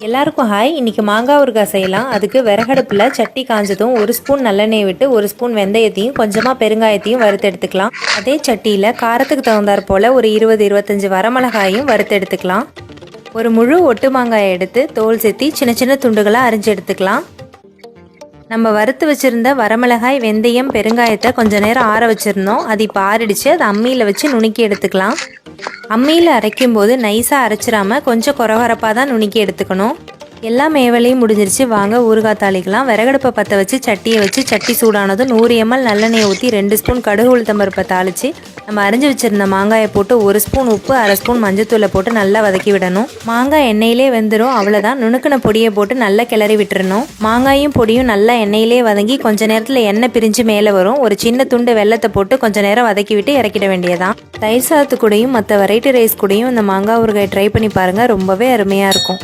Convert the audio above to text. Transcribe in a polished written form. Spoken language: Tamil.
எல்லாருக்கும் ஹாய். இன்றைக்கி மாங்காய் ஊறுகாய் செய்யலாம். அதுக்கு விறகடுப்பில் சட்டி காஞ்சதும் 1 ஸ்பூன் நல்லெண்ணெய் விட்டு 1 ஸ்பூன் வெந்தயத்தையும் கொஞ்சமாக பெருங்காயத்தையும் வறுத்து எடுத்துக்கலாம். அதே சட்டியில் காரத்துக்கு தகுந்தாற் போல் ஒரு 20-25 வரமிளகாயும் வறுத்து எடுத்துக்கலாம். ஒரு முழு ஒட்டு மாங்காயை எடுத்து தோல் செத்தி சின்ன சின்ன துண்டுகளாக அரிஞ்சு எடுத்துக்கலாம். நம்ம வறுத்து வச்சுருந்த வரமிளகாய், வெந்தயம், பெருங்காயத்தை கொஞ்சம் நேரம் ஆற வச்சுருந்தோம். அது இப்போ ஆறிடுச்சு. அதை அம்மியில் வச்சு நுணுக்கி எடுத்துக்கலாம். அம்மியில் அரைக்கும் போது நைஸாக அரைச்சிடாமல் கொஞ்சம் கொரகொரப்பாக தான் நுணுக்கி எடுத்துக்கணும். எல்லா வேலையும் முடிஞ்சிருச்சு. வாங்க ஊறுகாய் தாளிக்கலாம். விறகடுப்பை பற்ற வச்சு சட்டியை வச்சு சட்டி சூடானதும் 100 ml நல்லெண்ணெயை ஊற்றி 2 ஸ்பூன் கடுகு உளுத்தம்பருப்பை தாளித்து நம்ம அரிஞ்சு வச்சுருந்த மாங்காயை போட்டு 1 ஸ்பூன் உப்பு, 1/2 ஸ்பூன் மஞ்சத்தூளை போட்டு நல்லா வதக்கி விடணும். மாங்காய் எண்ணெயிலே வெந்துடும். அவ்வளோதான். நுணுக்கின பொடியை போட்டு நல்லா கிளறி விட்டுறணும். மாங்காயும் பொடியும் நல்லா எண்ணெயிலே வதங்கி கொஞ்ச நேரத்தில் எண்ணெய் பிரிஞ்சு மேலே வரும். ஒரு சின்ன துண்டு வெல்லத்தை போட்டு கொஞ்சம் நேரம் வதக்கி விட்டு இறக்கிட வேண்டியதான். தயிர் சாதத்து கூடயும் மற்ற வெரைட்டி ரைஸ் கூடயும் இந்த மாங்காய் ஊறுகாய் ட்ரை பண்ணி பாருங்கள். ரொம்பவே அருமையாக இருக்கும்.